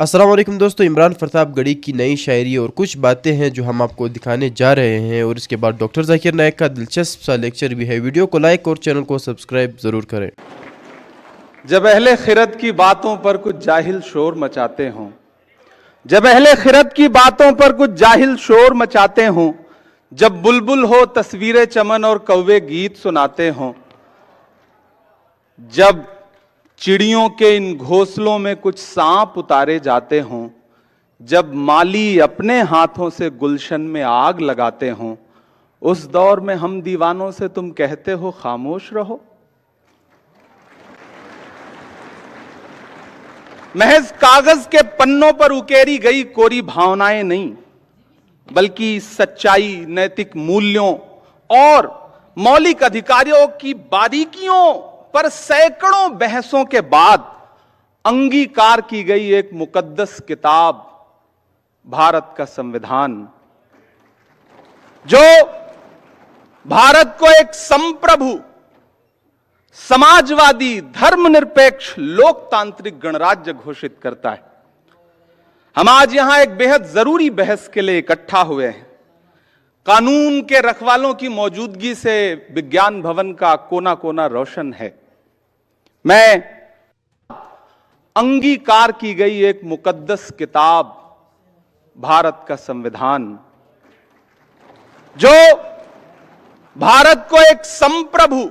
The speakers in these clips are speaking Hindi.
अस्सलाम वालेकुम दोस्तों, इमरान प्रतापगढ़ी की नई शायरी और कुछ बातें हैं जो हम आपको दिखाने जा रहे हैं और इसके बाद डॉक्टर जाकिर नायक का दिलचस्प सा लेक्चर भी है। वीडियो को लाइक और चैनल को सब्सक्राइब ज़रूर करें। जब अहले खिरत की बातों पर कुछ जाहिल शोर मचाते हों, जब अहले खिरत की बातों पर कुछ जाहिल शोर मचाते हों, जब बुलबुल हो तस्वीरें चमन और कौवे गीत सुनाते हों, जब चिड़ियों के इन घोंसलों में कुछ सांप उतारे जाते हों, जब माली अपने हाथों से गुलशन में आग लगाते हों, उस दौर में हम दीवानों से तुम कहते हो खामोश रहो। महज कागज के पन्नों पर उकेरी गई कोरी भावनाएं नहीं, बल्कि सच्चाई, नैतिक मूल्यों और मौलिक अधिकारों की बारीकियों पर सैकड़ों बहसों के बाद अंगीकार की गई एक मुकद्दस किताब, भारत का संविधान, जो भारत को एक संप्रभु, समाजवादी, धर्मनिरपेक्ष, लोकतांत्रिक गणराज्य घोषित करता है। हम आज यहां एक बेहद जरूरी बहस के लिए इकट्ठा हुए हैं। कानून के रखवालों की मौजूदगी से विज्ञान भवन का कोना कोना रोशन है। मैं अंगीकार की गई एक मुकद्दस किताब, भारत का संविधान, जो भारत को एक संप्रभु,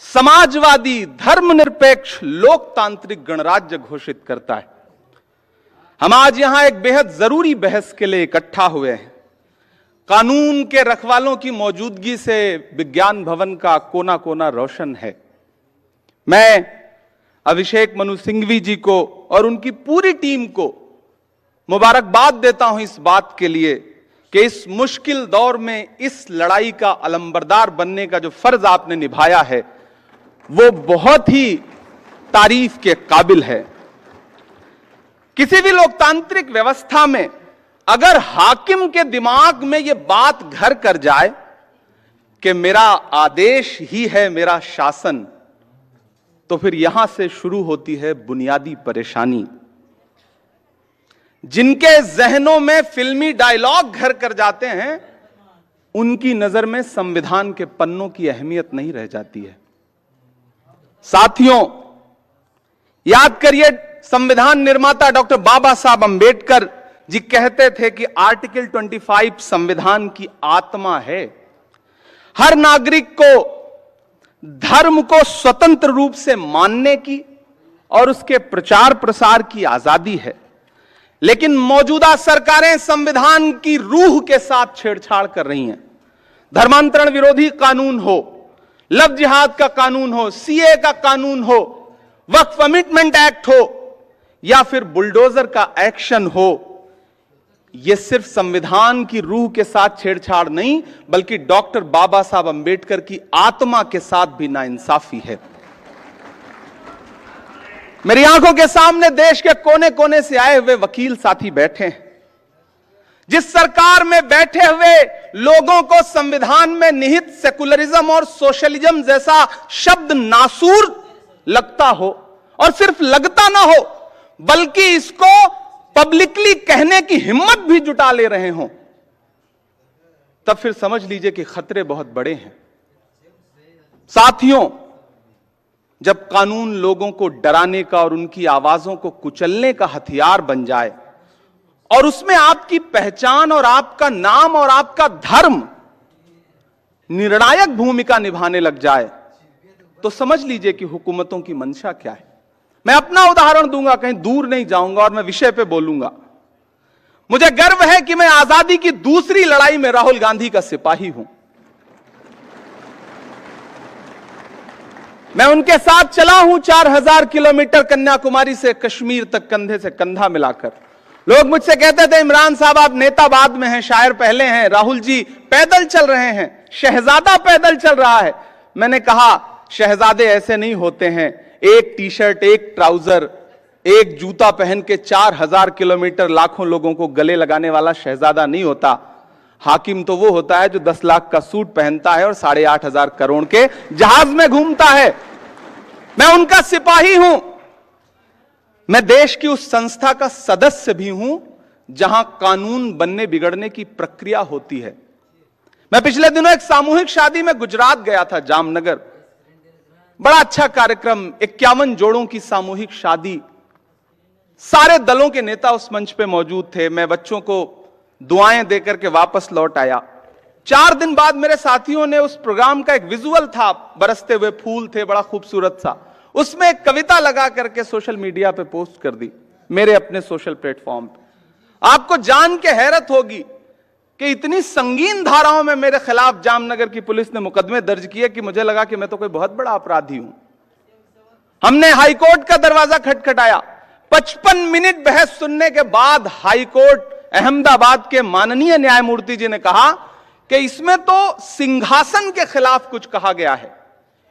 समाजवादी, धर्मनिरपेक्ष, लोकतांत्रिक गणराज्य घोषित करता है। हम आज यहां एक बेहद जरूरी बहस के लिए इकट्ठा हुए हैं। कानून के रखवालों की मौजूदगी से विज्ञान भवन का कोना कोना रोशन है। मैं अभिषेक मनु सिंघवी जी को और उनकी पूरी टीम को मुबारकबाद देता हूं इस बात के लिए कि इस मुश्किल दौर में इस लड़ाई का अलंबरदार बनने का जो फर्ज आपने निभाया है, वो बहुत ही तारीफ के काबिल है। किसी भी लोकतांत्रिक व्यवस्था में अगर हाकिम के दिमाग में यह बात घर कर जाए कि मेरा आदेश ही है मेरा शासन, तो फिर यहां से शुरू होती है बुनियादी परेशानी। जिनके जहनों में फिल्मी डायलॉग घर कर जाते हैं, उनकी नजर में संविधान के पन्नों की अहमियत नहीं रह जाती है। साथियों, याद करिए, संविधान निर्माता डॉक्टर बाबा साहब अंबेडकर जी कहते थे कि आर्टिकल 25 संविधान की आत्मा है। हर नागरिक को धर्म को स्वतंत्र रूप से मानने की और उसके प्रचार प्रसार की आजादी है। लेकिन मौजूदा सरकारें संविधान की रूह के साथ छेड़छाड़ कर रही हैं। धर्मांतरण विरोधी कानून हो, लव जिहाद का कानून हो, सीए का कानून हो, वक्फ अमेंडमेंट एक्ट हो, या फिर बुलडोजर का एक्शन हो, यह सिर्फ संविधान की रूह के साथ छेड़छाड़ नहीं, बल्कि डॉक्टर बाबा साहब अंबेडकर की आत्मा के साथ भी नाइंसाफी है। मेरी आंखों के सामने देश के कोने कोने से आए हुए वकील साथी बैठे हैं। जिस सरकार में बैठे हुए लोगों को संविधान में निहित सेकुलरिज्म और सोशलिज्म जैसा शब्द नासूर लगता हो, और सिर्फ लगता ना हो बल्कि इसको पब्लिकली कहने की हिम्मत भी जुटा ले रहे हों, तब फिर समझ लीजिए कि खतरे बहुत बड़े हैं। साथियों, जब कानून लोगों को डराने का और उनकी आवाजों को कुचलने का हथियार बन जाए और उसमें आपकी पहचान और आपका नाम और आपका धर्म निर्णायक भूमिका निभाने लग जाए, तो समझ लीजिए कि हुकूमतों की मंशा क्या है। मैं अपना उदाहरण दूंगा, कहीं दूर नहीं जाऊंगा और मैं विषय पे बोलूंगा। मुझे गर्व है कि मैं आजादी की दूसरी लड़ाई में राहुल गांधी का सिपाही हूं। मैं उनके साथ चला हूं 4000 किलोमीटर कन्याकुमारी से कश्मीर तक, कंधे से कंधा मिलाकर। लोग मुझसे कहते थे, इमरान साहब आप नेता बाद में हैं, शायर पहले हैं, राहुल जी पैदल चल रहे हैं, शहजादा पैदल चल रहा है। मैंने कहा, शहजादे ऐसे नहीं होते हैं। एक टी शर्ट, एक ट्राउजर, एक जूता पहन के 4000 किलोमीटर लाखों लोगों को गले लगाने वाला शहजादा नहीं होता। हाकिम तो वो होता है जो 10 लाख का सूट पहनता है और 8.5 करोड़ के जहाज में घूमता है। मैं उनका सिपाही हूं। मैं देश की उस संस्था का सदस्य भी हूं जहां कानून बनने बिगड़ने की प्रक्रिया होती है। मैं पिछले दिनों एक सामूहिक शादी में गुजरात गया था, जामनगर। बड़ा अच्छा कार्यक्रम, 51 जोड़ों की सामूहिक शादी। सारे दलों के नेता उस मंच पे मौजूद थे। मैं बच्चों को दुआएं देकर के वापस लौट आया। 4 दिन बाद मेरे साथियों ने उस प्रोग्राम का एक विजुअल था, बरसते हुए फूल थे, बड़ा खूबसूरत सा। उसमें एक कविता लगा करके सोशल मीडिया पे पोस्ट कर दी, मेरे अपने सोशल प्लेटफॉर्म पे। आपको जान के हैरत होगी कि इतनी संगीन धाराओं में मेरे खिलाफ जामनगर की पुलिस ने मुकदमे दर्ज किए कि मुझे लगा कि मैं तो कोई बहुत बड़ा अपराधी हूं। हमने हाईकोर्ट का दरवाजा खटखटाया। 55 मिनट बहस सुनने के बाद हाईकोर्ट अहमदाबाद के माननीय न्यायमूर्ति जी ने कहा कि इसमें तो सिंहासन के खिलाफ कुछ कहा गया है,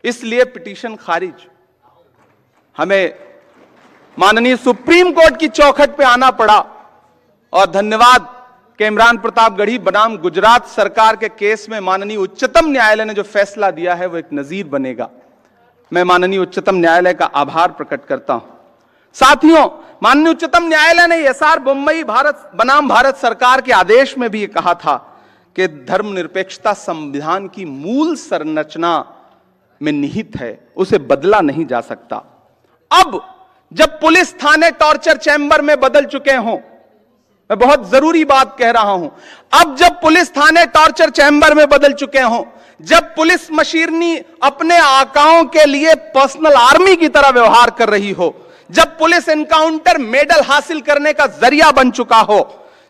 इसलिए पिटीशन खारिज। हमें माननीय सुप्रीम कोर्ट की चौखट पे आना पड़ा और धन्यवाद कि इमरान प्रताप गढ़ी बनाम गुजरात सरकार के केस में माननीय उच्चतम न्यायालय ने जो फैसला दिया है वो एक नजीर बनेगा। मैं माननीय उच्चतम न्यायालय का आभार प्रकट करता हूं। साथियों, माननीय उच्चतम न्यायालय ने एसआर बोम्मई बनाम भारत सरकार के आदेश में भी ये कहा था कि धर्मनिरपेक्षता संविधान की मूल संरचना में निहित है, उसे बदला नहीं जा सकता। अब जब पुलिस थाने टॉर्चर चैंबर में बदल चुके हों, मैं बहुत जरूरी बात कह रहा हूं, अब जब पुलिस थाने टॉर्चर चैंबर में बदल चुके हों, जब पुलिस मशीनरी अपने आकाओं के लिए पर्सनल आर्मी की तरह व्यवहार कर रही हो, जब पुलिस एनकाउंटर मेडल हासिल करने का जरिया बन चुका हो,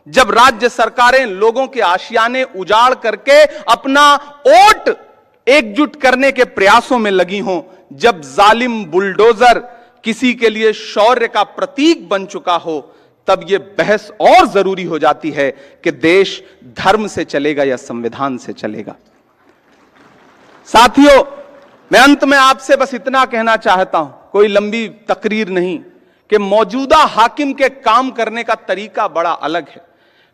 जब राज्य सरकारें लोगों के आशियाने उजाड़ करके अपना वोट एकजुट करने के प्रयासों में लगी हों, जब जालिम बुलडोजर किसी के लिए शौर्य का प्रतीक बन चुका हो, तब यह बहस और जरूरी हो जाती है कि देश धर्म से चलेगा या संविधान से चलेगा। साथियों, मैं अंत में आपसे बस इतना कहना चाहता हूं, कोई लंबी तकरीर नहीं, कि मौजूदा हाकिम के काम करने का तरीका बड़ा अलग है।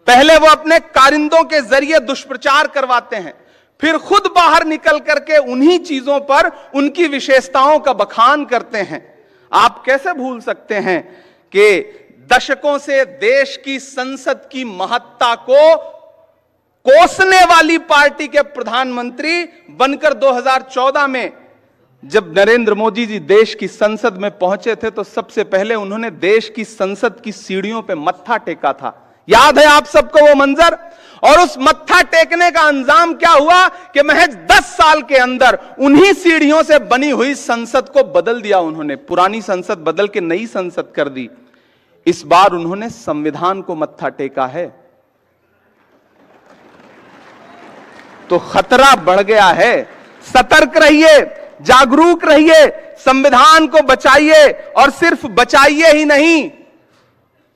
पहले वो अपने कारिंदों के जरिए दुष्प्रचार करवाते हैं, फिर खुद बाहर निकल करके उन्हीं चीजों पर उनकी विशेषताओं का बखान करते हैं। आप कैसे भूल सकते हैं कि दशकों से देश की संसद की महत्ता को कोसने वाली पार्टी के प्रधानमंत्री बनकर 2014 में जब नरेंद्र मोदी जी देश की संसद में पहुंचे थे, तो सबसे पहले उन्होंने देश की संसद की सीढ़ियों पे मत्था टेका था। याद है आप सबको वो मंजर? और उस मत्था टेकने का अंजाम क्या हुआ कि महज 10 साल के अंदर उन्हीं सीढ़ियों से बनी हुई संसद को बदल दिया उन्होंने। पुरानी संसद बदल के नई संसद कर दी। इस बार उन्होंने संविधान को मत्था टेका है, तो खतरा बढ़ गया है। सतर्क रहिए, जागरूक रहिए, संविधान को बचाइए, और सिर्फ बचाइए ही नहीं,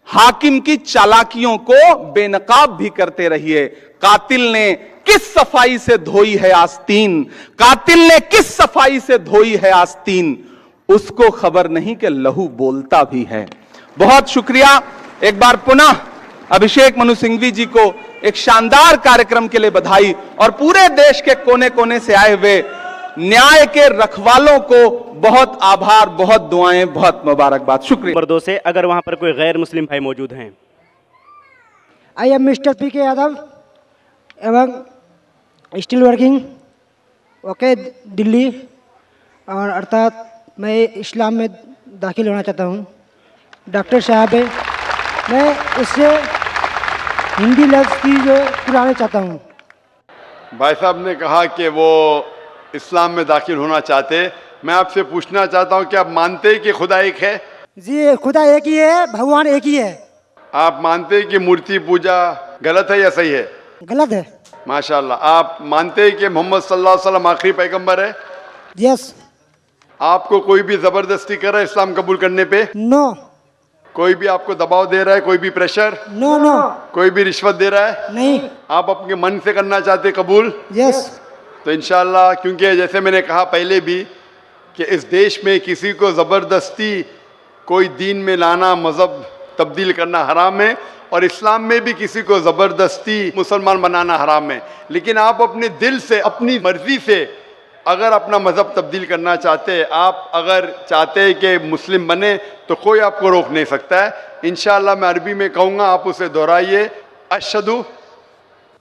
हाकिम की चालाकियों को बेनकाब भी करते रहिए। कातिल ने किस सफाई से धोई है आस्तीन, कातिल ने किस सफाई से धोई है आस्तीन, उसको खबर नहीं कि लहू बोलता भी है। बहुत शुक्रिया। एक बार पुनः अभिषेक मनु सिंघवी जी को एक शानदार कार्यक्रम के लिए बधाई, और पूरे देश के कोने कोने से आए हुए न्याय के रखवालों को बहुत आभार, बहुत दुआएं, बहुत मुबारकबाद। शुक्रिया। नंबर 2 से, अगर वहां पर कोई गैर मुस्लिम भाई मौजूद हैं। आई एम मिस्टर पी के यादव एवं स्टिल वर्किंग ओके दिल्ली, और अर्थात मैं इस्लाम में दाखिल होना चाहता हूँ। डॉक्टर साहब है, मैं इससे हिंदी लफ्ज़ की जो पुराने चाहता हूँ। भाई साहब ने कहा कि वो इस्लाम में दाखिल होना चाहते। मैं आपसे पूछना चाहता हूं कि आप मानते हैं कि खुदा एक है? जी, खुदा एक ही है, भगवान एक ही है। आप मानते हैं कि मूर्ति पूजा गलत है या सही है? गलत है। माशाल्लाह। आप मानते हैं कि मोहम्मद सल्लल्लाहु अलैहि वसल्लम आखिरी पैगंबर है? यस। आपको कोई भी जबरदस्ती कर रहा है इस्लाम कबूल करने पे? नो। कोई भी आपको दबाव दे रहा है, कोई भी प्रेशर? No no. कोई भी रिश्वत दे रहा है? नहीं। आप अपने मन से करना चाहते कबूल? यस। तो इंशाल्लाह, क्योंकि जैसे मैंने कहा पहले भी कि इस देश में किसी को ज़बरदस्ती कोई दीन में लाना, मज़हब तब्दील करना हराम है, और इस्लाम में भी किसी को ज़बरदस्ती मुसलमान बनाना हराम है। लेकिन आप अपने दिल से, अपनी मर्जी से अगर अपना मज़हब तब्दील करना चाहते हैं, आप अगर चाहते हैं कि मुस्लिम बने, तो कोई आपको रोक नहीं सकता है। इंशाअल्लाह मैं अरबी में कहूँगा, आप उसे दोहराइए। अशहदु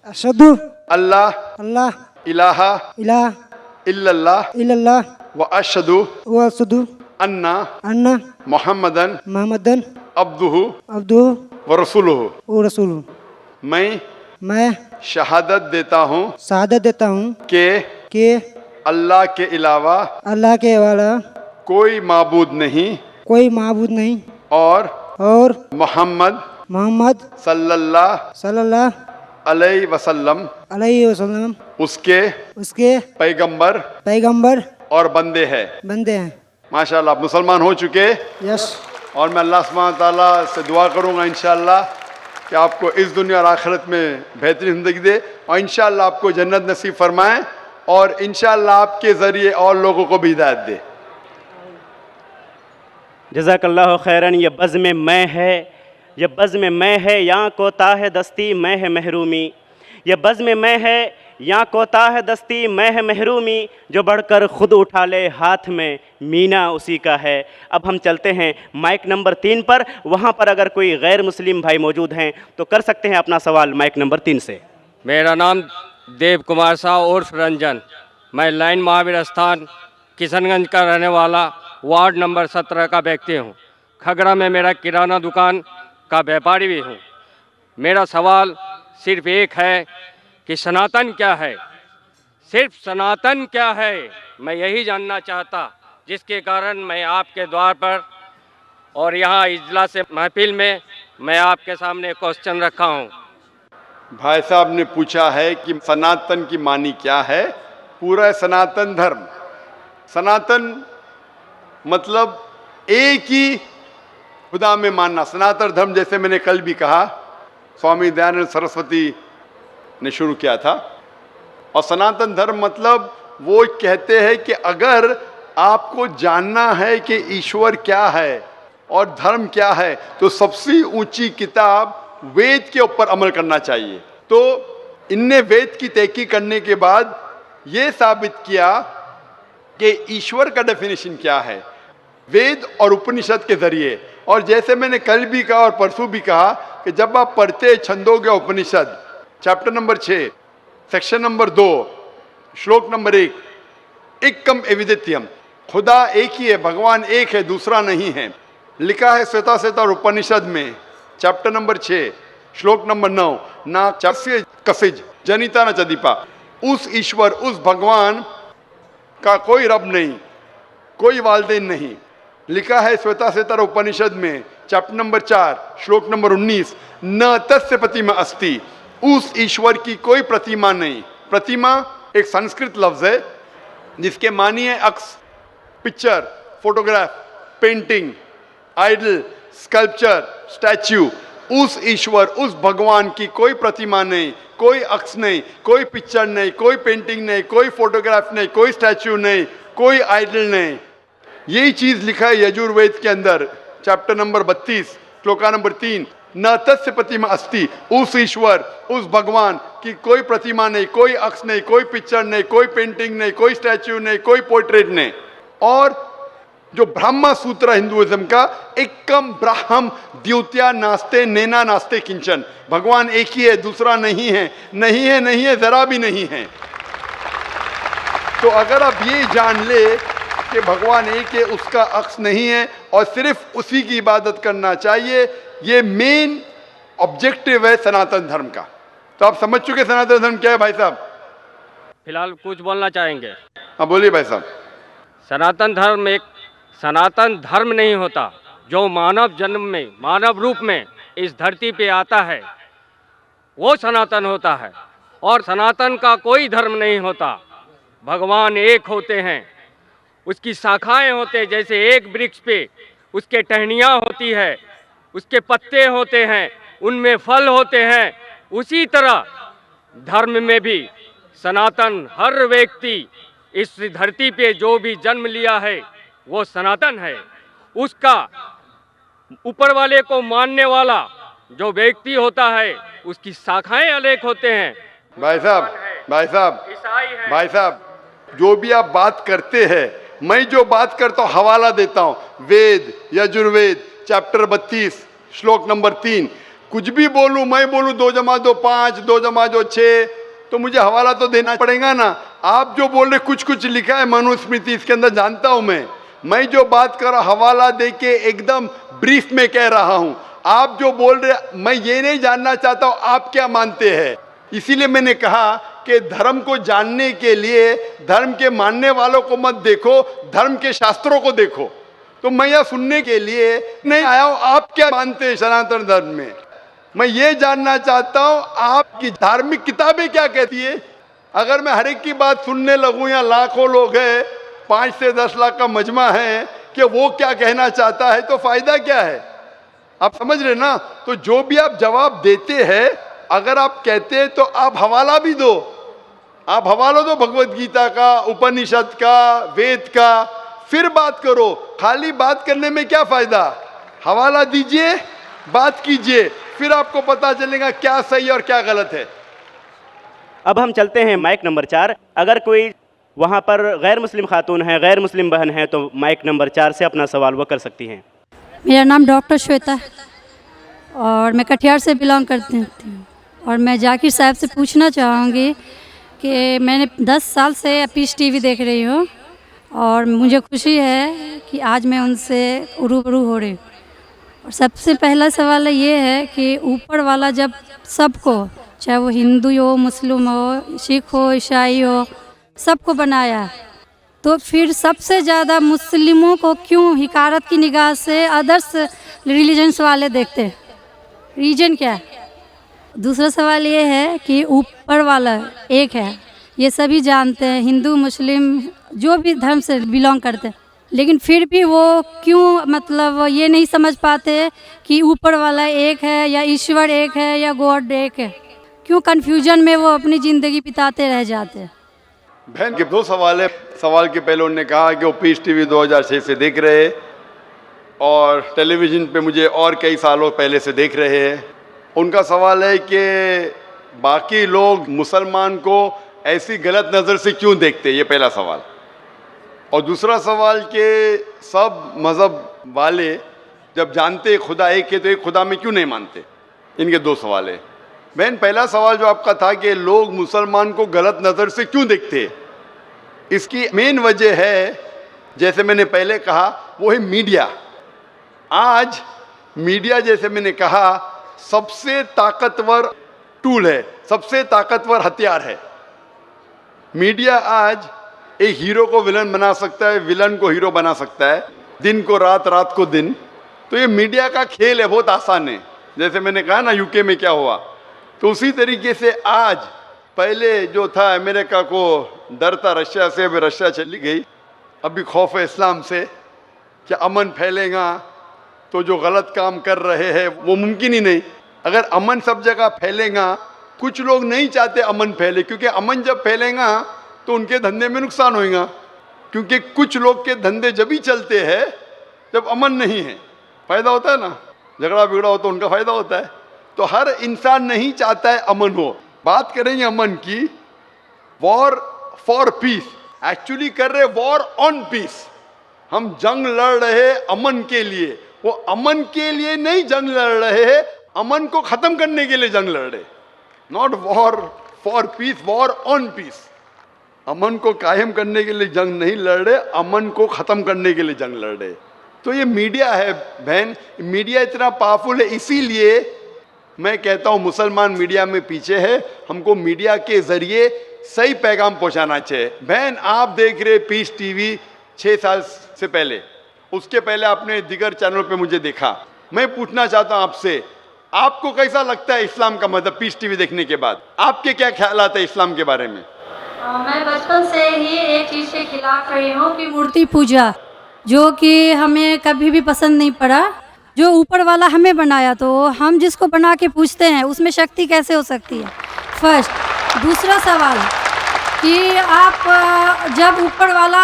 अशहदु अल्लाह अल्लाह इलाहा इलाहा इल्लल्लाह इल्लल्लाह व अशहदु व अशहदु अन्ना अन्ना मुहम्मदन मुहम्मदन अब्दुहु अब्दुहु व रसूलुहु। व रसूलुहु। मैं शहादत देता हूँ शहादत देता हूँ कि अल्लाह के अलावा कोई माबूद नहीं माबूद नहीं और मोहम्मद सल्लल्लाहु अलैहि वसल्लम उसके पैगंबर और बंदे हैं। माशाल्लाह, आप मुसलमान हो चुके। यस। और मैं अल्लाह सुब्हानहू तआला से दुआ करूँगा इंशाअल्लाह कि आपको इस दुनिया और आखिरत में बेहतरीन ज़िंदगी दे, और इंशाअल्लाह आपको जन्नत नसीब फरमाएं, और इंशाअल्लाह आपके ज़रिए और लोगों को भी हिदायत दे। जज़ाकल्लाहु खैरन। ये बज़्म मैं है, ये बज़्म मैं है, यहाँ कोताह दस्ती मैं है महरूमी। ये बज़्म मैं है, यहाँ कोताह दस्ती मैं है महरूमी। जो बढ़कर ख़ुद उठा ले हाथ में, मीना उसी का है। अब हम चलते हैं माइक नंबर 3 पर। वहाँ पर अगर कोई गैर मुस्लिम भाई मौजूद हैं तो कर सकते हैं अपना सवाल माइक नंबर 3 से। मेरा नाम देव कुमार साहब उर्फ रंजन, मैं लाइन महावीर स्थान किशनगंज का रहने वाला वार्ड नंबर 17 का व्यक्ति हूँ। खगड़ा में मेरा किराना दुकान का व्यापारी भी हूँ। मेरा सवाल सिर्फ एक है कि सनातन क्या है, सिर्फ सनातन क्या है, मैं यही जानना चाहता, जिसके कारण मैं आपके द्वार पर और यहाँ इजलास महफिल में मैं आपके सामने क्वेश्चन रखा हूँ। भाई साहब ने पूछा है कि सनातन की मानी क्या है। पूरा सनातन धर्म, सनातन मतलब एक ही खुदा में मानना। सनातन धर्म जैसे मैंने कल भी कहा, स्वामी दयानंद सरस्वती ने शुरू किया था। और सनातन धर्म मतलब वो कहते हैं कि अगर आपको जानना है कि ईश्वर क्या है और धर्म क्या है, तो सबसे ऊंची किताब वेद के ऊपर अमल करना चाहिए। तो इनने वेद की तहकीक करने के बाद ये साबित किया कि ईश्वर का डेफिनेशन क्या है, वेद और उपनिषद के जरिए। और जैसे मैंने कल भी कहा और परसों भी कहा कि जब आप पढ़ते छंदोग्य उपनिषद चैप्टर नंबर 6 सेक्शन नंबर 2 श्लोक नंबर 1, एकम एविदित्यम, खुदा एक ही है, भगवान एक है, दूसरा नहीं है, लिखा है श्वेताश्वेतर उपनिषद में चैप्टर नंबर 6 श्लोक नंबर 9, ना चस्य कसिज जनिता न चदीपा। उस ईश्वर, उस भगवान का कोई रब नहीं, कोई वालदेन नहीं। लिखा है श्वेताश्वेतर उपनिषद में चैप्टर नंबर 4 श्लोक नंबर 19, न तस्य प्रतिमा अस्ति, उस ईश्वर की कोई प्रतिमा नहीं। प्रतिमा एक संस्कृत लफ्ज है जिसके मानी है अक्स, picture, photograph, painting, idol, sculpture, statue. उस ईश्वर, उस भगवान की कोई प्रतिमा नहीं, कोई अक्स नहीं, कोई पिक्चर नहीं, कोई पेंटिंग नहीं, कोई फोटोग्राफ नहीं, कोई स्टैच्यू नहीं, कोई आइडल नहीं। यही चीज लिखा है यजुर्वेद के अंदर चैप्टर नंबर 32 श्लोका नंबर 3, न तस्य प्रतिमा अस्ति, उस ईश्वर, उस भगवान की कोई प्रतिमा नहीं, कोई अक्स नहीं, कोई पिक्चर नहीं, कोई पेंटिंग नहीं, कोई स्टैच्यू नहीं, कोई पोर्ट्रेट नहीं। और जो ब्रह्म सूत्र हिंदुइज्म का, एकम ब्रह्म द्वितीया नास्ते नैना नास्ते किंचन, भगवान एक ही है, दूसरा नहीं है, नहीं है, नहीं है, जरा भी नहीं है। तो अगर आप ये जान ले कि भगवान एक है, उसका अक्स नहीं है और सिर्फ उसी की इबादत करना चाहिए, ये मेन ऑब्जेक्टिव है सनातन धर्म का। तो आप समझ चुके सनातन धर्म क्या है भाई साहब? फिलहाल कुछ बोलना चाहेंगे? हाँ बोलिए भाई साहब। सनातन धर्म एक सनातन धर्म नहीं होता, जो मानव जन्म में, मानव रूप में इस धरती पे आता है वो सनातन होता है। और सनातन का कोई धर्म नहीं होता। भगवान एक होते हैं, उसकी शाखाएं होते हैं। जैसे एक वृक्ष पे उसके टहनियाँ होती है, उसके पत्ते होते हैं, उनमें फल होते हैं, उसी तरह धर्म में भी सनातन, हर व्यक्ति इस धरती पे जो भी जन्म लिया है वो सनातन है। उसका ऊपर वाले को मानने वाला जो व्यक्ति होता है उसकी शाखाएं अनेक होते हैं। भाई साहब, भाई साहब, ईसाई है, भाई साहब, जो भी आप बात करते हैं, मैं जो बात करता हूँ हवाला देता हूँ, वेद यजुर्वेद चैप्टर 32 श्लोक नंबर 3। कुछ भी बोलूँ, मैं बोलूँ 2 + 2 5, 2 + 2 6, तो मुझे हवाला तो देना पड़ेगा ना। आप जो बोल रहे कुछ कुछ लिखा है मनुस्मृति, इसके अंदर जानता हूँ मैं जो बात कर रहा हवाला दे के एकदम ब्रीफ में कह रहा हूँ। आप जो बोल रहे, मैं ये नहीं जानना चाहता हूँ आप क्या मानते हैं। इसीलिए मैंने कहा कि धर्म को जानने के लिए धर्म के मानने वालों को मत देखो, धर्म के शास्त्रों को देखो। तो मैं यह सुनने के लिए नहीं आया हूं आप क्या मानते हैं सनातन धर्म में। मैं ये जानना चाहता हूं आपकी धार्मिक किताबें क्या कहती है। अगर मैं हर एक की बात सुनने लगूं, या लाखों लोग हैं, 5 से 10 लाख का मजमा है, कि वो क्या कहना चाहता है, तो फायदा क्या है। आप समझ रहे ना। तो जो भी आप जवाब देते हैं, अगर आप कहते हैं तो आप हवाला भी दो। आप हवाला दो भगवत गीता का, उपनिषद का, वेद का, फिर बात करो। खाली बात करने में क्या फायदा। हवाला दीजिए, बात कीजिए, फिर आपको पता चलेगा क्या सही और क्या गलत है। अब हम चलते हैं माइक नंबर 4। अगर कोई वहाँ पर गैर मुस्लिम खातून है, गैर मुस्लिम बहन है, तो माइक नंबर 4 से अपना सवाल वो कर सकती हैं। मेरा नाम डॉक्टर श्वेता है और मैं कटिहार से बिलोंग करती हूँ। और मैं जाकिर साहब से पूछना चाहूँगी कि मैंने 10 साल से पीस टीवी देख रही हूँ और मुझे खुशी है कि आज मैं उनसे रूबरू हो रही हूँ। और सबसे पहला सवाल ये है कि ऊपर वाला जब सबको, चाहे वो हिंदू हो, मुस्लिम हो, सिख हो, ईसाई हो, सबको बनाया, तो फिर सबसे ज़्यादा मुस्लिमों को क्यों हिकारत की निगाह से अदर्स रिलीजन्स वाले देखते हैं, रीजन क्या है। दूसरा सवाल ये है कि ऊपर वाला एक है, ये सभी जानते हैं, हिंदू मुस्लिम जो भी धर्म से बिलोंग करते हैं, लेकिन फिर भी वो क्यों मतलब ये नहीं समझ पाते कि ऊपर वाला एक है या ईश्वर एक है या गॉड एक है। क्यों कन्फ्यूजन में वो अपनी ज़िंदगी बिताते रह जाते हैं। बहन के 2 सवाल है। सवाल के पहले उन्होंने कहा कि वो पीस टीवी 2006 से देख रहे हैं और टेलीविज़न पे मुझे और कई सालों पहले से देख रहे हैं। उनका सवाल है कि बाकी लोग मुसलमान को ऐसी गलत नज़र से क्यों देखते, ये पहला सवाल। और दूसरा सवाल कि सब मज़हब वाले जब जानते खुदा एक है तो एक खुदा में क्यों नहीं मानते। इनके 2 सवाल है। बहन, पहला सवाल जो आपका था कि लोग मुसलमान को गलत नज़र से क्यों देखते, इसकी मेन वजह है, जैसे मैंने पहले कहा, वो है मीडिया। आज मीडिया, जैसे मैंने कहा, सबसे ताकतवर टूल है, सबसे ताकतवर हथियार है। मीडिया आज एक हीरो को विलन बना सकता है, विलन को हीरो बना सकता है, दिन को रात, रात को दिन। तो ये मीडिया का खेल है, बहुत आसान है। जैसे मैंने कहा ना यूके में क्या हुआ, तो उसी तरीके से आज पहले जो था अमेरिका को डर था रशिया से, अभी रशिया चली गई। अभी खौफ है इस्लाम से कि अमन फैलेगा तो जो गलत काम कर रहे हैं वो मुमकिन ही नहीं। अगर अमन सब जगह फैलेगा, कुछ लोग नहीं चाहते अमन फैले, क्योंकि अमन जब फैलेगा तो उनके धंधे में नुकसान होगा। क्योंकि कुछ लोग के धंधे जब ही चलते हैं जब अमन नहीं है। फ़ायदा होता है ना, झगड़ा बिगड़ा हो तो उनका फ़ायदा होता है। तो हर इंसान नहीं चाहता है अमन हो। बात करेंगे अमन की, वॉर फॉर पीस, एक्चुअली कर रहे वॉर ऑन पीस। हम जंग लड़ रहे अमन के लिए, वो अमन के लिए नहीं जंग लड़ रहे हैं, अमन को खत्म करने के लिए जंग लड़ रहे। Not war for peace, war on peace. अमन को कायम करने के लिए जंग नहीं लड़ रहे, अमन को खत्म करने के लिए जंग लड़ रहे। तो ये मीडिया है बहन, मीडिया इतना पावरफुल है। इसीलिए मैं कहता हूँ मुसलमान मीडिया में पीछे है, हमको मीडिया के जरिए सही पैगाम पहुँचाना चाहिए। बहन, आप देख रहे पीस टीवी 6 साल से पहले, उसके पहले आपने दिगर चैनल पे मुझे देखा। मैं पूछना चाहता हूँ आपसे, आपको कैसा लगता है इस्लाम का मतलब पीस टीवी देखने के बाद? आपके क्या ख्यालात है इस्लाम के बारे में? मैं बचपन से ही एक चीज़ के खिलाफ रही हूँ कि मूर्ति पूजा, जो कि हमें कभी भी पसंद नहीं पड़ा। जो ऊपर वाला हमें बनाया, तो हम जिसको बना के पूछते हैं उसमें शक्ति कैसे हो सकती है, फर्स्ट। दूसरा सवाल कि आप जब ऊपर वाला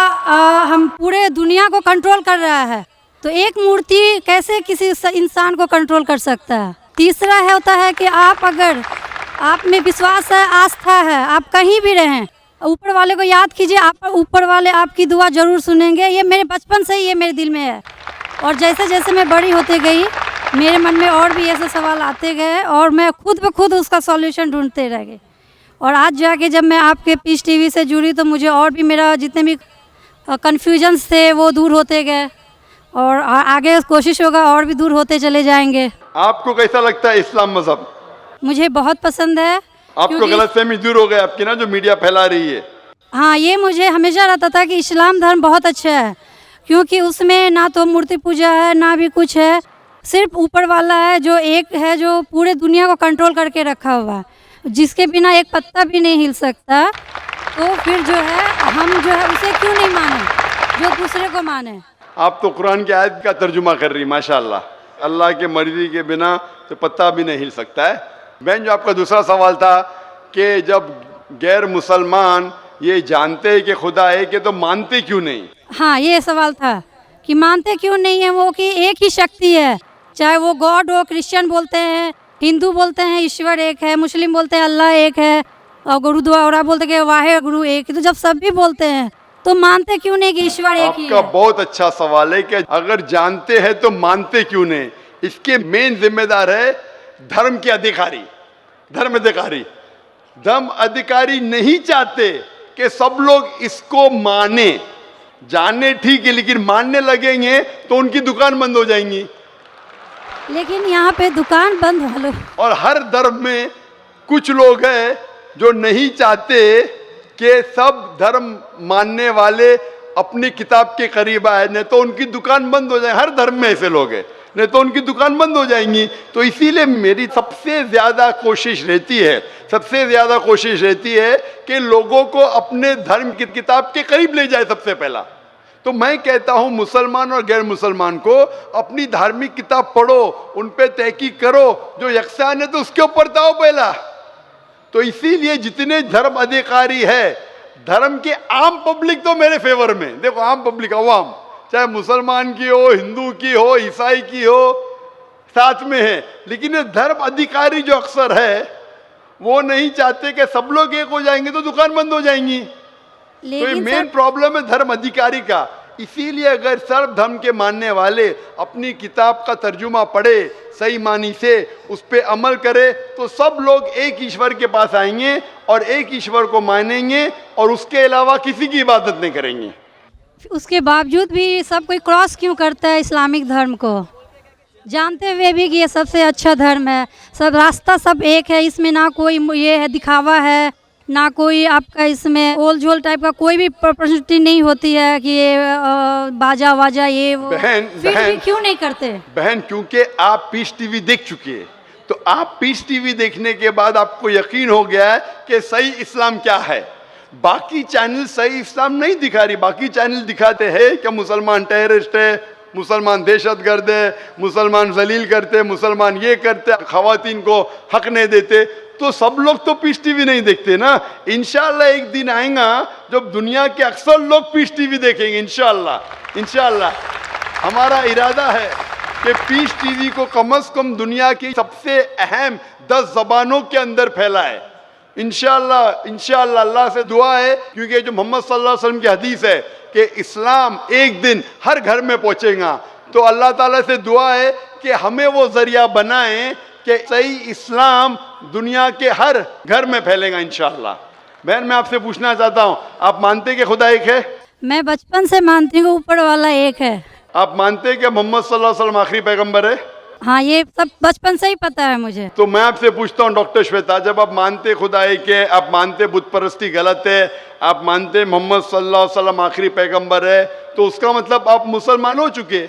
हम पूरे दुनिया को कंट्रोल कर रहा है, तो एक मूर्ति कैसे किसी इंसान को कंट्रोल कर सकता है। तीसरा है होता है कि आप अगर आप में विश्वास है, आस्था है, आप कहीं भी रहें, ऊपर वाले को याद कीजिए, आप ऊपर वाले आपकी दुआ ज़रूर सुनेंगे। ये मेरे बचपन से ही ये मेरे दिल में है, और जैसे जैसे मैं बड़ी होते गई मेरे मन में और भी ऐसे सवाल आते गए, और मैं खुद ब खुद उसका सॉल्यूशन ढूंढते रह गई। और आज जाके जब मैं आपके पीस टीवी से जुड़ी तो मुझे और भी मेरा जितने भी कन्फ्यूजन्स थे वो दूर होते गए, और आगे कोशिश होगा और भी दूर होते चले जाएंगे। आपको कैसा लगता है इस्लाम मजहब? मुझे बहुत पसंद है। आपको क्योंकि- गलतफहमी दूर हो गई आपकी ना, जो मीडिया फैला रही है? हाँ, ये मुझे हमेशा रहता था कि इस्लाम धर्म बहुत अच्छा है, क्योंकि उसमें ना तो मूर्ति पूजा है ना भी कुछ है, सिर्फ ऊपर वाला है जो एक है, जो पूरे दुनिया को कंट्रोल करके रखा हुआ है, जिसके बिना एक पत्ता भी नहीं हिल सकता। तो फिर जो है हम जो है उसे क्यों नहीं माने, जो दूसरे को माने। आप तो कुरान की आयत का तर्जुमा कर रही, माशाल्लाह। अल्लाह के मर्जी के बिना तो पत्ता भी नहीं हिल सकता है। बहन, जो आपका दूसरा सवाल था कि जब गैर मुसलमान ये जानते हैं कि खुदा एक है तो मानते क्यों नहीं? हाँ, ये सवाल था कि मानते क्यों नहीं है वो, कि एक ही शक्ति है, चाहे वो गॉड हो, क्रिश्चियन बोलते हैं, हिंदू बोलते हैं ईश्वर एक है, मुस्लिम बोलते हैं अल्लाह एक है, और गुरुद्वारा बोलते हैं कि वाहे गुरु एक है। तो जब सब भी बोलते हैं तो मानते क्यों नहीं कि ईश्वर एक ही आपका है? बहुत अच्छा सवाल है कि अगर जानते हैं तो मानते क्यों नहीं। इसके मेन जिम्मेदार है धर्म के अधिकारी, धर्म अधिकारी। धर्म अधिकारी नहीं चाहते कि सब लोग इसको माने, जाने ठीक है, लेकिन मानने लगेंगे तो उनकी दुकान बंद हो जाएंगी। लेकिन यहाँ पे दुकान बंद वालों, और हर धर्म में कुछ लोग हैं जो नहीं चाहते कि सब धर्म मानने वाले अपनी किताब के करीब आए, नहीं तो उनकी दुकान बंद हो जाए। हर धर्म में ऐसे लोग हैं, नहीं तो उनकी दुकान बंद हो जाएंगी। तो इसीलिए मेरी सबसे ज़्यादा कोशिश रहती है कि लोगों को अपने धर्म की किताब के करीब ले जाए सबसे पहला। तो मैं कहता हूं मुसलमान और गैर मुसलमान को अपनी धार्मिक किताब पढ़ो, उन पे तहकीक करो, जो यकसान है तो उसके ऊपर दाओ पहला। तो इसीलिए जितने धर्म अधिकारी है, धर्म के आम पब्लिक तो मेरे फेवर में, देखो आम पब्लिक, अवाम, चाहे मुसलमान की हो, हिंदू की हो, ईसाई की हो, साथ में है। लेकिन ये धर्म अधिकारी जो अक्सर है वो नहीं चाहते कि सब लोग एक हो जाएंगे तो दुकान बंद हो जाएंगी। तो ये लेकिन मेन प्रॉब्लम है धर्म अधिकारी का। इसीलिए अगर सर्व धर्म के मानने वाले अपनी किताब का तर्जुमा पढ़े, सही मानी से उस पर अमल करे, तो सब लोग एक ईश्वर के पास आएंगे और एक ईश्वर को मानेंगे और उसके अलावा किसी की इबादत नहीं करेंगे। उसके बावजूद भी सब कोई क्रॉस क्यों करता है इस्लामिक धर्म को, जानते हुए भी कि ये सबसे अच्छा धर्म है, सब रास्ता सब एक है, इसमें ना कोई ये है दिखावा है, ना कोई आपका इसमें ओल झोल टाइप का कोई भी प्रॉपर्टी नहीं होती है कि ये बाजा वाजा ये वो। फिर भी क्यों नहीं करते? बहन, क्योंकि आप पीस टीवी देख चुके हैं, तो आप पीस टीवी देखने के बाद आपको यकीन हो गया है कि सही इस्लाम क्या है। बाकी चैनल सही इस्लाम नहीं दिखा रही। बाकी चैनल दिखाते हैं कि मुसलमान टेररिस्ट है, मुसलमान दहशतगर्द है, मुसलमान जलील करते, मुसलमान ये करते, खवातीन को हक नहीं देते। तो सब लोग तो पीस टीवी नहीं देखते ना। इंशाल्लाह एक दिन आएगा जब दुनिया के अक्सर लोग पीस टीवी देखेंगे। इंशाल्लाह हमारा इरादा है कि पीस टीवी को कम से कम दुनिया की सबसे अहम 10 ज़बानों के अंदर फैलाए। इंशाल्लाह अल्लाह से दुआ है, क्योंकि जो मोहम्मद सल्लल्लाहु अलैहि वसल्लम की हदीस है कि इस्लाम एक दिन हर घर में पहुंचेगा। तो अल्लाह ताला से दुआ है कि हमें वो जरिया बनाए कि सही इस्लाम दुनिया के हर घर में फैलेगा इंशाल्लाह। बहन, मैं आपसे पूछना चाहता हूँ, आप मानते कि खुदा एक है? मैं बचपन से मानती हूँ ऊपर वाला एक है। आप मानते कि मोहम्मद सल्लल्लाहु अलैहि वसल्लम आखिरी पैगंबर है? हाँ, ये सब बचपन से ही पता है मुझे। तो मैं आपसे पूछता हूँ डॉक्टर श्वेता, जब आप मानते खुदा एक है, आप मानते बुत परस्ती गलत है, आप मानते मोहम्मद सल्लल्लाहु अलैहि वसल्लम आखिरी पैगंबर है, तो उसका मतलब आप मुसलमान हो चुके।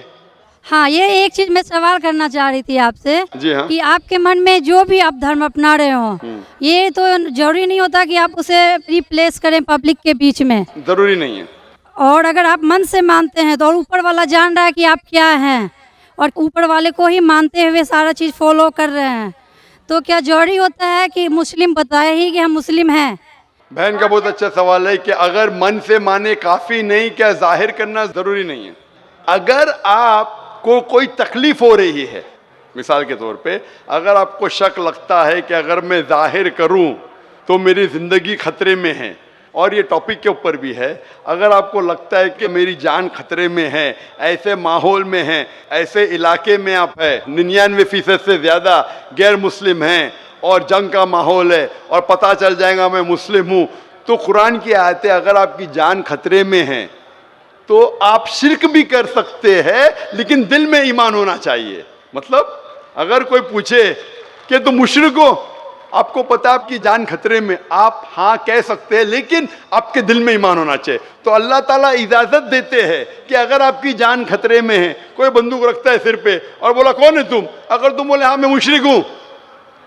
हाँ, ये एक चीज मैं सवाल करना चाह रही थी आपसे। जी हाँ। कि आपके मन में जो भी आप धर्म अपना रहे हो, ये तो जरूरी नहीं होता कि आप उसे रिप्लेस करें पब्लिक के बीच में। जरूरी नहीं है। और अगर आप मन से मानते हैं तो, और ऊपर वाला जान रहा है कि आप क्या हैं, और ऊपर वाले को ही मानते हुए सारा चीज़ फॉलो कर रहे हैं, तो क्या जरूरी होता है कि मुस्लिम बताए ही कि हम मुस्लिम हैं? बहन का बहुत अच्छा सवाल है कि अगर मन से माने काफ़ी नहीं, क्या जाहिर करना ज़रूरी नहीं है? अगर आपको कोई तकलीफ हो रही है, मिसाल के तौर पे अगर आपको शक लगता है कि अगर मैं जाहिर करूं तो मेरी ज़िंदगी खतरे में है, और ये टॉपिक के ऊपर भी है। अगर आपको लगता है कि मेरी जान खतरे में है, ऐसे माहौल में है, ऐसे इलाके में आप है, 99% से ज़्यादा गैर मुस्लिम हैं और जंग का माहौल है और पता चल जाएगा मैं मुस्लिम हूँ, तो कुरान की आयतें, अगर आपकी जान खतरे में है तो आप शिर्क भी कर सकते हैं, लेकिन दिल में ईमान होना चाहिए। मतलब अगर कोई पूछे कि तुम मुशरिक हो, आपको पता है आपकी जान खतरे में, आप हाँ कह सकते हैं, लेकिन आपके दिल में ईमान होना चाहिए। तो अल्लाह ताला इजाजत देते हैं कि अगर आपकी जान खतरे में है, कोई बंदूक रखता है सिर पे और बोला कौन है तुम, अगर तुम बोले हाँ मैं मुशरिक हूं,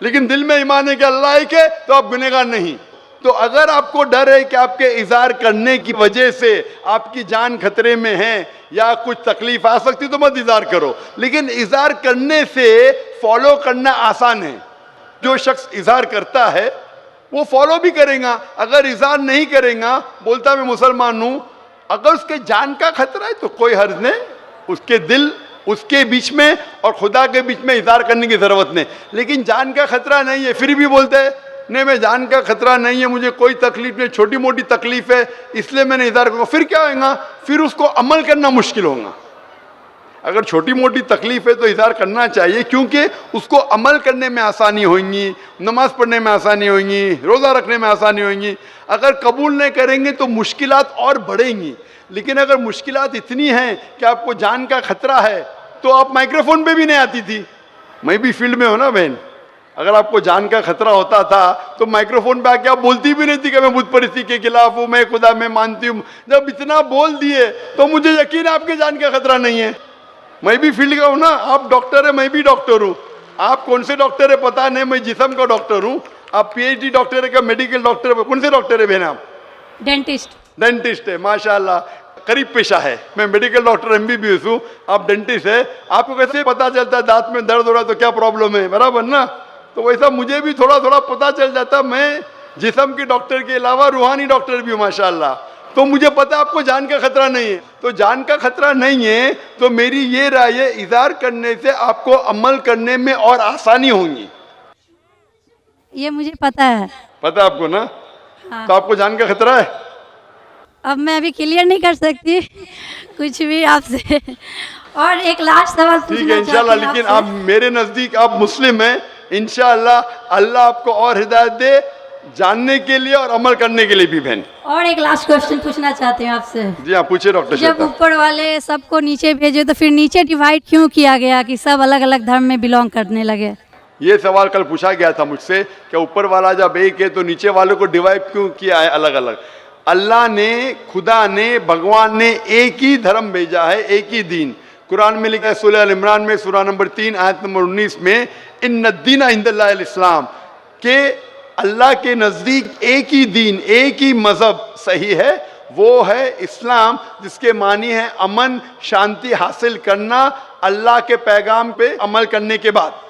लेकिन दिल में ईमान है कि अल्लाह एक है, तो आप गुनहगार नहीं। तो अगर आपको डर है कि आपके इज़हार करने की वजह से आपकी जान खतरे में है या कुछ तकलीफ आ सकती, तो मत इज़हार करो। लेकिन इज़हार करने से फॉलो करना आसान है। जो शख्स इज़हार करता है वो फॉलो भी करेगा। अगर इज़हार नहीं करेगा, बोलता मैं मुसलमान हूं, अगर उसके जान का खतरा है तो कोई हर्ज नहीं, उसके दिल उसके बीच में और खुदा के बीच में इज़हार करने की ज़रूरत नहीं। लेकिन जान का खतरा नहीं है, फिर भी बोलते हैं नहीं मैं जान का खतरा नहीं है, मुझे कोई तकलीफ नहीं, छोटी मोटी तकलीफ है, इसलिए मैंने इज़हार करूँगा। फिर क्या होगा, फिर उसको अमल करना मुश्किल होगा। अगर छोटी मोटी तकलीफ है तो इज़हार करना चाहिए, क्योंकि उसको अमल करने में आसानी होगी, नमाज पढ़ने में आसानी होगी, रोज़ा रखने में आसानी होगी। अगर कबूल नहीं करेंगे तो मुश्किलात और बढ़ेंगी। लेकिन अगर मुश्किलात इतनी हैं कि आपको जान का खतरा है, तो आप माइक्रोफोन पे भी नहीं आती थी। मैं भी फील्ड में हूँ ना बहन, अगर आपको जान का खतरा होता था तो माइक्रोफोन पे आके आप बोलती भी नहीं थी कि मैं बुत परिस्थिति के खिलाफ हूँ, मैं खुदा में मानती हूँ। जब इतना बोल दिए तो मुझे यकीन है आपके जान का खतरा नहीं है। मैं भी फील्ड का हूँ ना, आप डॉक्टर है, मैं भी डॉक्टर हूँ। आप कौन से डॉक्टर है पता नहीं, मैं जिस्म का डॉक्टर हूँ। आप पीएचडी डॉक्टर है क्या, मेडिकल डॉक्टर है, कौन से डॉक्टर है बहन आप? डेंटिस्ट है, माशाल्लाह, करीब पेशा है। मैं मेडिकल डॉक्टर एमबीबीएस हूँ, आप डेंटिस्ट है। आपको कैसे पता चलता है दांत में दर्द हो रहा है तो क्या प्रॉब्लम है, बराबर ना? तो वैसा मुझे भी थोड़ा थोड़ा पता चल जाता। मैं जिस्म के डॉक्टर के अलावा रूहानी डॉक्टर भी हूँ माशाल्लाह। तो मुझे पता है आपको जान का खतरा नहीं है। तो जान का खतरा नहीं है तो मेरी ये राय है, इज़हार करने से आपको अमल करने में और आसानी होगी। ये मुझे पता है। पता आपको ना? हाँ। तो आपको जान का खतरा है? अब मैं अभी क्लियर नहीं कर सकती कुछ भी आपसे। और एक लास्ट सवाल ठीक है पूछना इंशाल्लाह, चाहती हूँ लेकिन आपसे। आप मेरे नजदीक आप मुस्लिम हैं, इंशाल्लाह अल्लाह आपको और हिदायत दे जानने के लिए और अमल करने के लिए भी बहन। और एक लास्ट क्वेश्चन पूछना चाहती हूँ आपसे। जी हाँ, पूछे डॉक्टर जब श्वेता। ऊपर वाले सबको नीचे भेजे तो फिर नीचे डिवाइड क्यों किया गया कि सब अलग अलग धर्म में बिलोंग करने लगे? ये सवाल कल पूछा गया था मुझसे कि ऊपर वाला जब एक है तो नीचे वालों को डिवाइड क्यों किया है अलग अलग? अल्लाह ने, खुदा ने, भगवान ने एक ही धर्म भेजा है, एक ही दीन। कुरान में लिखा है सूरह अल इमरान में सूरह नंबर 3 आयत नंबर 19 में, इन्नद्दीन इंदल्लाहिल इस्लाम, के अल्लाह के नज़दीक एक ही दीन, एक ही मज़हब सही है, वो है इस्लाम, जिसके मानी है अमन शांति हासिल करना अल्लाह के पैगाम पे अमल करने के बाद।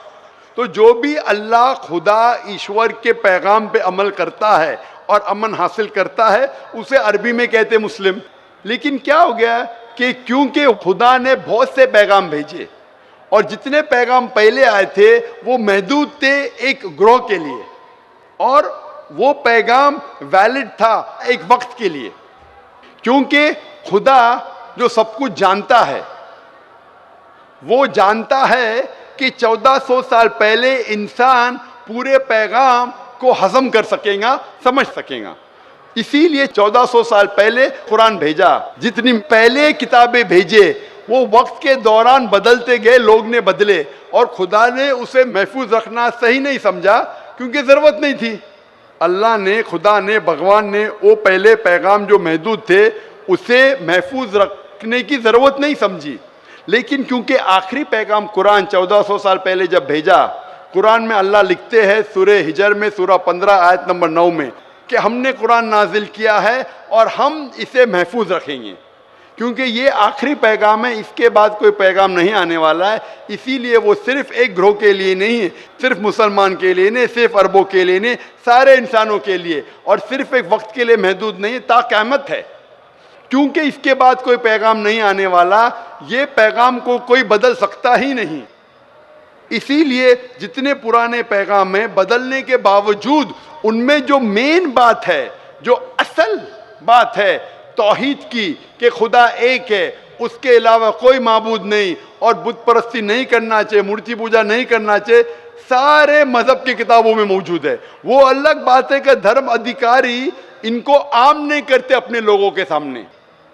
तो जो भी अल्लाह खुदा ईश्वर के पैगाम पे अमल करता है और अमन हासिल करता है, उसे अरबी में कहते मुस्लिम। लेकिन क्या हो गया कि क्योंकि खुदा ने बहुत से पैगाम भेजे और जितने पैगाम पहले आए थे वो महदूद थे एक ग्रोह के लिए, और वो पैगाम वैलिड था एक वक्त के लिए, क्योंकि खुदा जो सब कुछ जानता है, वो जानता है कि 1400 साल पहले इंसान पूरे पैगाम को हजम कर सकेगा, समझ सकेगा। इसीलिए 1400 साल पहले कुरान भेजा। जितनी पहले किताबें भेजे वो वक्त के दौरान बदलते गए, लोग ने बदले, और खुदा ने उसे महफूज रखना सही नहीं समझा क्योंकि ज़रूरत नहीं थी। अल्लाह ने, खुदा ने, भगवान ने वो पहले पैगाम जो महदूद थे उसे महफूज रखने की ज़रूरत नहीं समझी। लेकिन क्योंकि आखिरी पैगाम कुरान 1400 साल पहले जब भेजा, कुरान में अल्लाह लिखते हैं सूरह हिजर में सूरह 15 आयत नंबर 9 में कि हमने कुरान नाजिल किया है और हम इसे महफूज रखेंगे, क्योंकि ये आखिरी पैगाम है, इसके बाद कोई पैगाम नहीं आने वाला है। इसीलिए वो सिर्फ एक ग्रोह के लिए नहीं है, सिर्फ मुसलमान के लिए नहीं, सिर्फ अरबों के लिए नहीं, सारे इंसानों के लिए, और सिर्फ एक वक्त के लिए महदूद नहीं, ता क़यामत है। क्योंकि इसके बाद कोई पैगाम नहीं आने वाला, ये पैगाम को कोई बदल सकता ही नहीं। इसीलिए जितने पुराने पैगाम हैं, बदलने के बावजूद उनमें जो मेन बात है, जो असल बात है तौहीद की कि खुदा एक है, उसके अलावा कोई माबूद नहीं, और बुत परस्ती नहीं करना चाहिए, मूर्ति पूजा नहीं करना चाहिए, सारे मजहब की किताबों में मौजूद है। वो अलग बात है कि धर्म अधिकारी इनको आम नहीं करते अपने लोगों के सामने,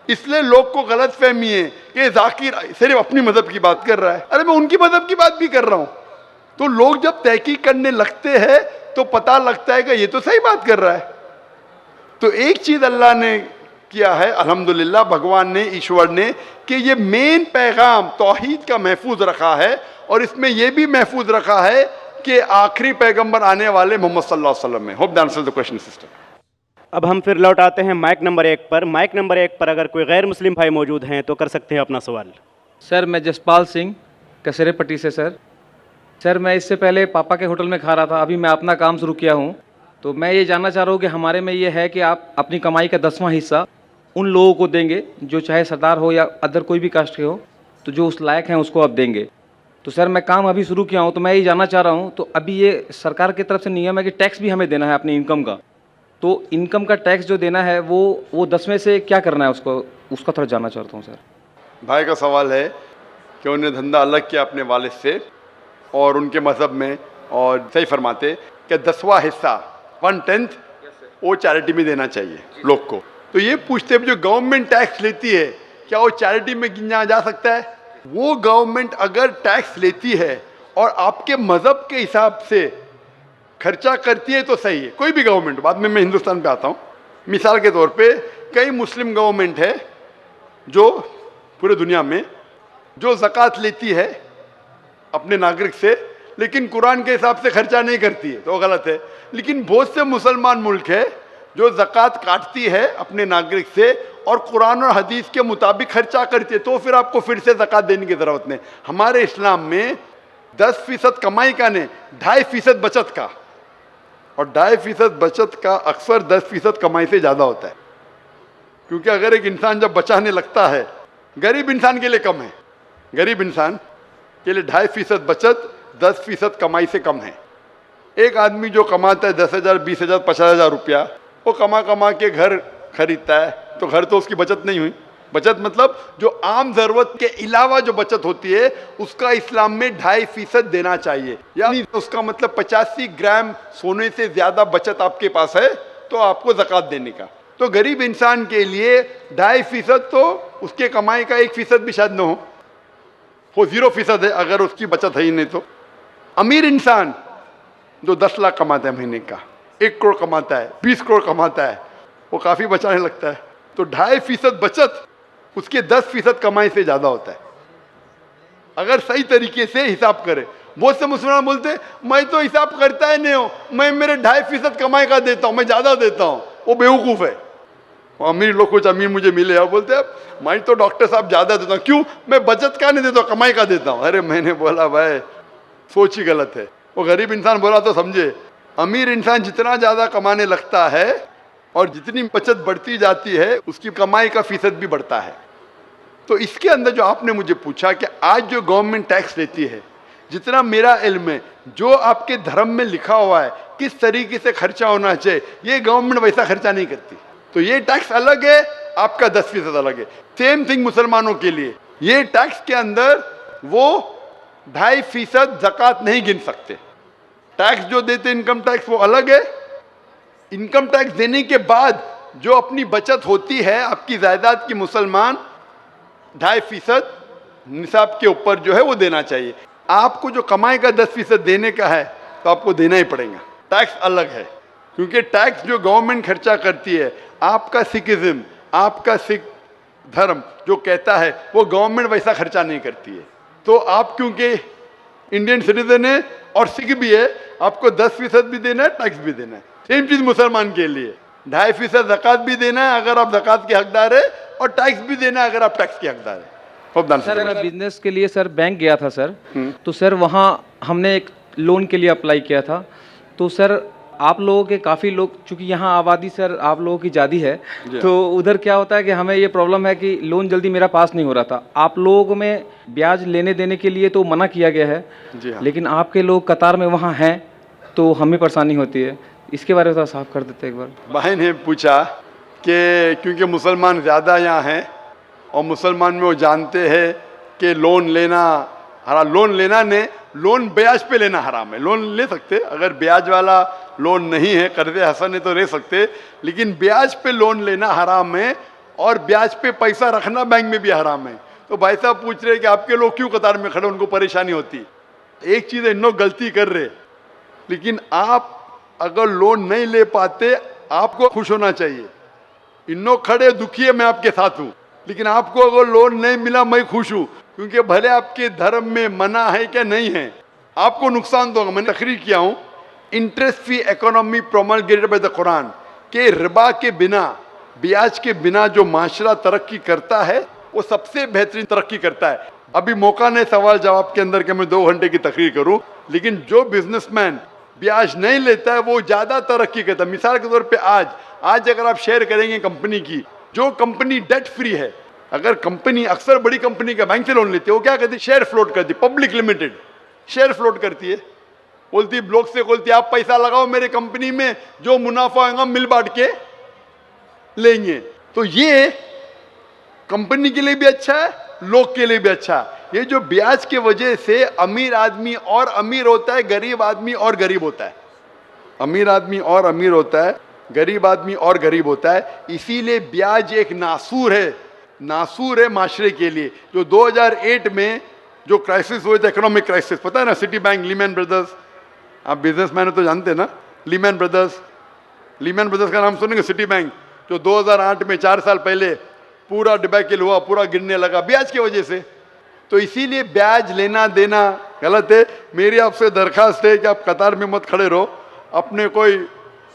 इसलिए लोग को गलत फहमी है कि जाकिर सिर्फ अपनी मजहब की बात कर रहा है। अरे मैं उनकी मजहब की बात भी कर रहा हूं। तो लोग जब तहकीक करने लगते हैं तो पता लगता है कि ये तो सही बात कर रहा है। तो एक चीज अल्लाह ने किया है, अल्हम्दुलिल्लाह, भगवान ने, ईश्वर ने, कि ये मेन पैगाम तौहीद का महफूज रखा है, और इसमें यह भी महफूज रखा है कि आखिरी पैगंबर आने वाले मोहम्मद सल्लल्लाहु अलैहि वसल्लम है। Hope that answers the question sister. अब हम फिर लौट आते हैं माइक नंबर 1 पर। माइक नंबर 1 पर अगर कोई गैर मुस्लिम भाई मौजूद हैं तो कर सकते हैं अपना सवाल। सर मैं जसपाल सिंह कसेरेपट्टी से। सर मैं इससे पहले पापा के होटल में खा रहा था, अभी मैं अपना काम शुरू किया हूँ। तो मैं ये जानना चाह रहा हूँ कि हमारे में ये है कि आप अपनी कमाई का 10वां हिस्सा उन लोगों को देंगे जो चाहे सरदार हो या अदर कोई भी कास्ट के हो, तो जो उस लायक हैं उसको आप देंगे। तो सर मैं काम अभी शुरू किया हूँ, तो मैं ये जानना चाह रहा हूँ, तो अभी ये सरकार की तरफ से नियम है कि टैक्स भी हमें देना है अपनी इनकम का, तो इनकम का टैक्स जो देना है वो 10 में से क्या करना है उसका थोड़ा जानना चाहता हूँ सर। भाई का सवाल है कि उन्हें धंधा अलग किया अपने वालिद से और उनके मजहब में, और सही फरमाते कि 10वां हिस्सा 1/10 वो चैरिटी में देना चाहिए लोग को। तो ये पूछते हैं जो गवर्नमेंट टैक्स लेती है क्या वो चैरिटी में गिना जा सकता है? वो गवर्नमेंट अगर टैक्स लेती है और आपके मजहब के हिसाब से खर्चा करती है तो सही है, कोई भी गवर्नमेंट। बाद में मैं हिंदुस्तान पे आता हूँ। मिसाल के तौर पे कई मुस्लिम गवर्नमेंट है जो पूरे दुनिया में जो ज़कात लेती है अपने नागरिक से, लेकिन कुरान के हिसाब से खर्चा नहीं करती है, तो गलत है। लेकिन बहुत से मुसलमान मुल्क है जो ज़कात काटती है अपने नागरिक से और कुरान और हदीस के मुताबिक खर्चा करती है, तो फिर आपको फिर से ज़कात देने की ज़रूरत नहीं। हमारे इस्लाम में 10% कमाई का नहीं, 2.5% बचत का, और 2.5% बचत का अक्सर 10% कमाई से ज़्यादा होता है। क्योंकि अगर एक इंसान जब बचाने लगता है, गरीब इंसान के लिए कम है, गरीब इंसान के लिए 2.5% बचत 10% कमाई से कम है। एक आदमी जो कमाता है 10,000, 20,000, 50,000 रुपया, वो कमा के घर खरीदता है, तो घर तो उसकी बचत नहीं हुई। बचत मतलब जो आम जरूरत के अलावा जो बचत होती है उसका इस्लाम में 2.5% देना चाहिए। यानी उसका मतलब 85 ग्राम सोने से ज्यादा बचत आपके पास है तो आपको ज़कात देने का। तो गरीब इंसान के लिए 2.5%, तो उसके कमाई का 1% भी शायद न हो, वो 0% है अगर उसकी बचत है ही नहीं तो। अमीर इंसान जो 10 लाख कमाता है महीने का, 1 करोड़ कमाता है, 20 करोड़ कमाता है, वो काफ़ी बचाने लगता है। तो 2.5% बचत उसके 10% कमाई से ज़्यादा होता है अगर सही तरीके से हिसाब करे। बहुत से मुसलमान बोलते हैं मैं तो हिसाब करता ही नहीं हूँ, मैं मेरे 2.5% कमाई का देता हूँ, मैं ज़्यादा देता हूँ। वो बेवकूफ़ है। अमीर लोग, कुछ अमीर मुझे मिले और बोलते हैं मैं तो डॉक्टर साहब ज़्यादा देता हूँ। क्यों? मैं बचत का नहीं देता हूँ, कमाई का देता हूँ। अरे मैंने बोला भाई सोच ही गलत है। वो गरीब इंसान बोला तो समझे। अमीर इंसान जितना ज़्यादा कमाने लगता है और जितनी बचत बढ़ती जाती है उसकी कमाई का फीसद भी बढ़ता है। तो इसके अंदर जो आपने मुझे पूछा कि आज जो गवर्नमेंट टैक्स लेती है, जितना मेरा इल्म है, जो आपके धर्म में लिखा हुआ है किस तरीके से खर्चा होना चाहिए, ये गवर्नमेंट वैसा खर्चा नहीं करती। तो ये टैक्स अलग है, आपका 10% अलग है। सेम थिंग मुसलमानों के लिए, ये टैक्स के अंदर वो 2.5% ज़कात नहीं गिन सकते। टैक्स जो देते इनकम टैक्स वो अलग है। इनकम टैक्स देने के बाद जो अपनी बचत होती है आपकी जायदाद की, मुसलमान 2.5% निसाब के ऊपर जो है वो देना चाहिए। आपको जो कमाई का 10% देने का है तो आपको देना ही पड़ेगा। टैक्स अलग है क्योंकि टैक्स जो गवर्नमेंट खर्चा करती है, आपका सिखिज्म, आपका सिख धर्म जो कहता है वो गवर्नमेंट वैसा खर्चा नहीं करती है। तो आप क्योंकि इंडियन सिटीजन है और सिख भी है, आपको 10% भी देना है, टैक्स भी देना है। सेम चीज मुसलमान के लिए 2.5% ज़कात भी देना है अगर आप ज़कात के हकदार है, और टैक्स भी देना है अगर आप टैक्स के हकदार है। सर मैं बिजनेस के लिए सर बैंक गया था सर, तो सर वहाँ हमने एक लोन के लिए अप्लाई किया था। तो सर आप लोगों के काफ़ी लोग, चूँकि यहाँ आबादी सर आप लोगों की ज़्यादा है, तो उधर क्या होता है कि हमें ये प्रॉब्लम है कि लोन जल्दी मेरा पास नहीं हो रहा था। आप लोगों में ब्याज लेने देने के लिए तो मना किया गया है, लेकिन आपके लोग कतार में वहाँ हैं तो हमें परेशानी होती है। इसके बारे में थोड़ा साफ कर देते एक बार। भाई ने पूछा कि क्योंकि मुसलमान ज़्यादा यहाँ हैं और मुसलमान में वो जानते हैं कि लोन लेना हराम, लोन लेना नहीं, लोन ब्याज पे लेना हराम है। लोन ले सकते, अगर ब्याज वाला लोन नहीं है, कर्ज़े हसन है तो ले सकते, लेकिन ब्याज पे लोन लेना हराम है और ब्याज पे पैसा रखना बैंक में भी हराम है। तो भाई साहब पूछ रहे कि आपके लोग क्यों कतार में खड़े, उनको परेशानी होती। एक चीज़ है, इन लोग गलती कर रहे, लेकिन आप अगर लोन नहीं ले पाते आपको खुश होना चाहिए। इन लोग खड़े दुखी है, मैं आपके साथ हूँ, लेकिन आपको अगर लोन नहीं मिला मैं खुश हूँ, क्योंकि भले आपके धर्म में मना है क्या नहीं है, आपको नुकसान तो होगा। मैंने तकरीर किया हूँ interest free economy promulgated by the Quran के रिबा के बिना, ब्याज के बिना जो माशरा तरक्की करता है वो सबसे बेहतरीन तरक्की करता है। अभी मौका नहीं सवाल जवाब के अंदर कि मैं 2 घंटे की तकरीर करूं, लेकिन जो बिजनेसमैन ब्याज नहीं लेता है वो ज्यादा तरक्की करता है। मिसाल के तौर पे आज अगर आप शेयर करेंगे कंपनी की, जो कंपनी डेट फ्री है, अगर कंपनी, अक्सर बड़ी कंपनी का बैंक से लोन लेती है, वो क्या करती है, शेयर फ्लोट करती है, पब्लिक लिमिटेड शेयर फ्लोट करती है, बोलती ब्लॉक से बोलती है आप पैसा लगाओ मेरे कंपनी में, जो मुनाफा होगा मिल बांट के लेंगे। तो ये कंपनी के लिए भी अच्छा है, लोग के लिए भी अच्छा है। ये जो ब्याज के वजह से अमीर आदमी और अमीर होता है, गरीब आदमी और गरीब होता है, अमीर आदमी और अमीर होता है, गरीब आदमी और गरीब होता है। इसीलिए ब्याज एक नासूर है माशरे के लिए। जो 2008 में जो क्राइसिस हुए थे, इकोनॉमिक क्राइसिस, पता है ना, सिटी बैंक, लीमैन ब्रदर्स, आप बिजनेसमैन तो जानते हैं ना, लीमैन ब्रदर्स का नाम सुनेंगे, सिटी बैंक, जो 2008 में 4 साल पहले पूरा डिबैकल हुआ, पूरा गिरने लगा ब्याज की वजह से। तो इसीलिए ब्याज लेना देना गलत है। मेरी आपसे दरखास्त है कि आप कतार में मत खड़े रहो, अपने कोई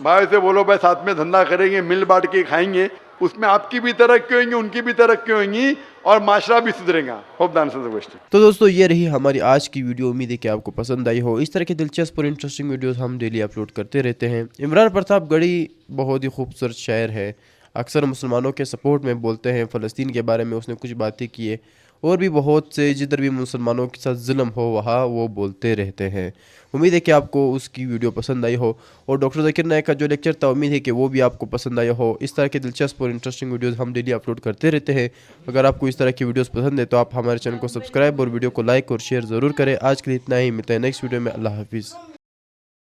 भाई से बोलो भाई साथ में धंधा करेंगे, मिल बांट के खाएंगे, उसमें आपकी भी तरक्की होंगी, उनकी भी तरक्की होंगी और माशरा भी सुधरेगा। Hope the answer the question. तो दोस्तों ये रही हमारी आज की वीडियो, उम्मीद है कि आपको पसंद आई हो। इस तरह के दिलचस्प और इंटरेस्टिंग वीडियोस हम डेली अपलोड करते रहते हैं। इमरान प्रतापगढ़ी बहुत ही खूबसूरत शायर है, अक्सर मुसलमानों के सपोर्ट में बोलते हैं, फ़लस्तीन के बारे में उसने कुछ बातें की है, और भी बहुत से जिधर भी मुसलमानों के साथ जुल्म हो वहाँ वो बोलते रहते हैं। उम्मीद है कि आपको उसकी वीडियो पसंद आई हो, और डॉक्टर ज़ाकिर नायक का जो लेक्चर था उम्मीद है कि वो भी आपको पसंद आया हो। इस तरह के दिलचस्प और इंटरेस्टिंग वीडियोस हम डेली अपलोड करते रहते हैं। अगर आपको इस तरह की वीडियोस पसंद है तो आप हमारे चैनल को सब्सक्राइब और वीडियो को लाइक और शेयर ज़रूर करें। आज के लिए इतना ही, मिलते हैं नेक्स्ट वीडियो में। अल्लाह हाफिज़।